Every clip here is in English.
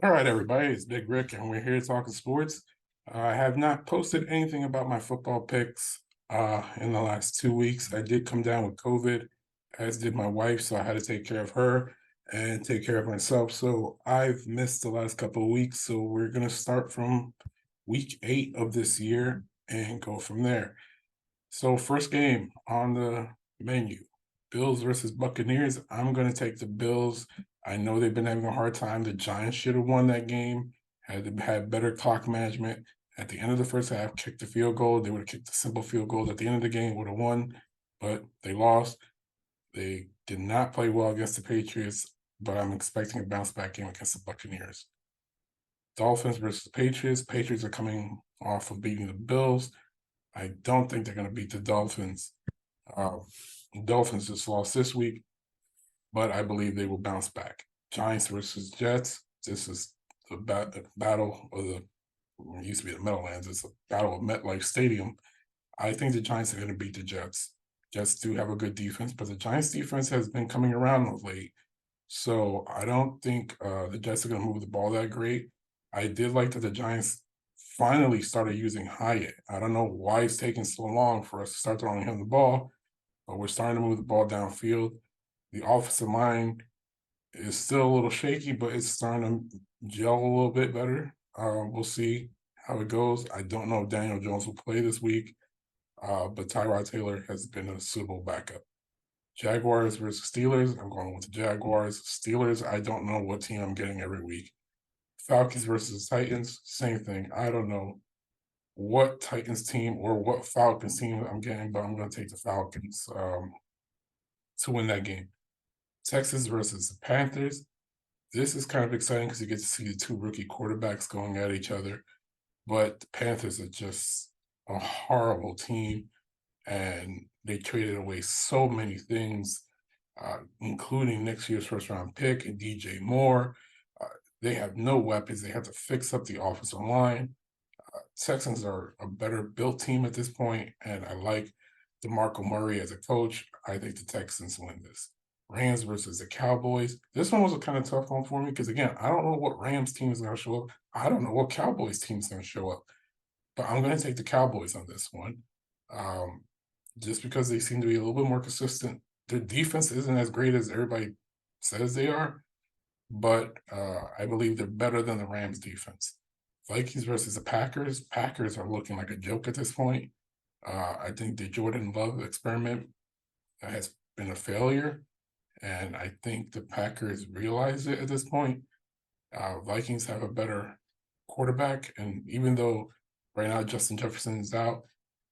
All right, everybody, it's Bigrick, and we're here talking sports. I have not posted anything about my football picks in the last 2 weeks. I did come down with COVID, as did my wife, so I had to take care of her and take care of myself. So I've missed the last couple of weeks. So we're going to start from week 8 of this year and go from there. So, first game on the menu, Bills versus Buccaneers. I'm going to take the Bills. I know they've been having a hard time. The Giants should have won that game, had better clock management. At the end of the first half, kicked the field goal. They would have kicked a simple field goal at the end of the game, would have won, but they lost. They did not play well against the Patriots, but I'm expecting a bounce back game against the Buccaneers. Dolphins versus Patriots. Patriots are coming off of beating the Bills. I don't think they're going to beat the Dolphins. Uh, Dolphins just lost this week, but I believe they will bounce back. Giants versus Jets. This is the battle of the it used to be the Meadowlands. It's a battle of MetLife Stadium. I think the Giants are going to beat the Jets. Jets do have a good defense, but the Giants' defense has been coming around of late. So I don't think the Jets are going to move the ball that great. I did like that the Giants finally started using Hyatt. I don't know why it's taking so long for us to start throwing him the ball, but we're starting to move the ball downfield. The offensive line is still a little shaky, but it's starting to gel a little bit better. We'll see how it goes. I don't know if Daniel Jones will play this week, but Tyrod Taylor has been a suitable backup. Jaguars versus Steelers. I'm going with the Jaguars. Steelers, I don't know what team I'm getting every week. Falcons versus Titans, same thing. I don't know what Titans team or what Falcons team I'm getting, but I'm going to take the Falcons to win that game. Texans versus the Panthers. This is kind of exciting because you get to see the two rookie quarterbacks going at each other. But the Panthers are just a horrible team, and they traded away so many things, including next year's first round pick and DJ Moore. Uh, they have no weapons. They have to fix up the offensive line. Texans are a better built team at this point, and I like DeMarco Murray as a coach. I think the Texans win this. Rams versus the Cowboys. This one was a kind of tough one for me because, again, I don't know what Rams team is going to show up. I don't know what Cowboys team is going to show up, but I'm going to take the Cowboys on this one, um, just because they seem to be a little bit more consistent. Their defense isn't as great as everybody says they are, but I believe they're better than the Rams defense. Vikings versus the Packers. Packers are looking like a joke at this point. I think the Jordan Love experiment has been a failure, and I think the Packers realize it at this point. Vikings have a better quarterback, and even though right now Justin Jefferson is out,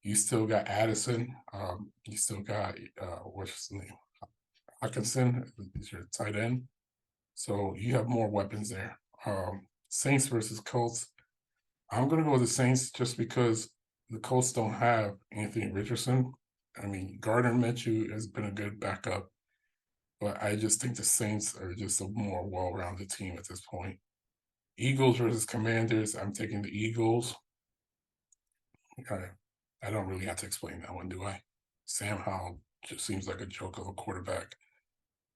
you still got Addison. You still got what's his name, Hawkinson is your tight end. So you have more weapons there. Saints versus Colts. I'm going to go with the Saints just because the Colts don't have Anthony Richardson. I mean, Gardner Minshew has been a good backup, but I just think the Saints are just a more well-rounded team at this point. Eagles versus Commanders. I'm taking the Eagles. I don't really have to explain that one, do I? Sam Howell just seems like a joke of a quarterback.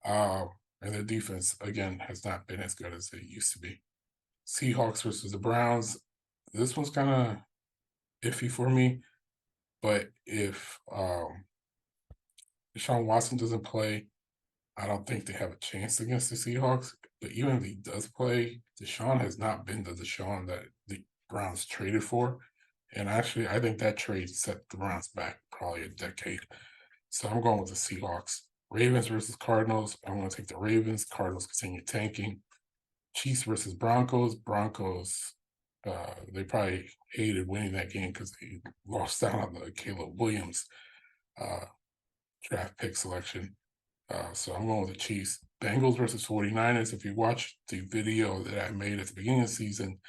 And their defense, again, has not been as good as it used to be. Seahawks versus the Browns. This one's kind of iffy for me, but if Deshaun Watson doesn't play, I don't think they have a chance against the Seahawks. But even if he does play, Deshaun has not been the Deshaun that the Browns traded for. And actually, I think that trade set the Browns back probably a decade. So I'm going with the Seahawks. Ravens versus Cardinals. I'm going to take the Ravens. Cardinals continue tanking. Chiefs versus Broncos. Broncos, they probably hated winning that game because they lost out on the Caleb Williams draft pick selection. So I'm going with the Chiefs. Bengals versus 49ers. If you watch the video that I made at the beginning of the season,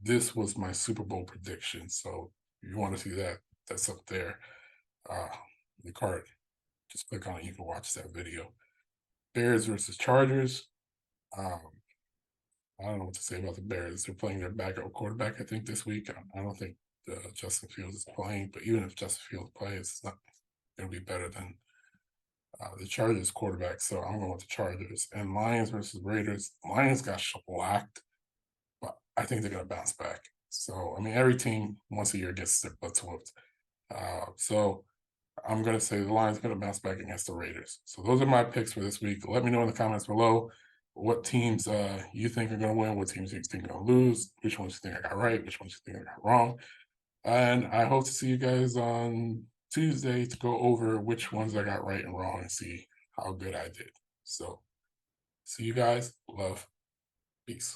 this was my Super Bowl prediction. So if you want to see that, that's up there. The card, just click on it. You can watch that video. Bears versus Chargers. I don't know what to say about the Bears. They're playing their backup quarterback, I think, this week. I don't think Justin Fields is playing, but even if Justin Fields plays, it's not going to be better than the Chargers quarterback. So I'm going with the Chargers. And Lions versus Raiders. Lions got shellacked. I think they're going to bounce back. So, I mean, every team once a year gets their butts whooped. So I'm going to say the Lions are going to bounce back against the Raiders. So those are my picks for this week. Let me know in the comments below what teams you think are going to win, what teams you think are going to lose, which ones you think I got right, which ones you think I got wrong. And I hope to see you guys on Tuesday to go over which ones I got right and wrong and see how good I did. So see you guys. Love. Peace.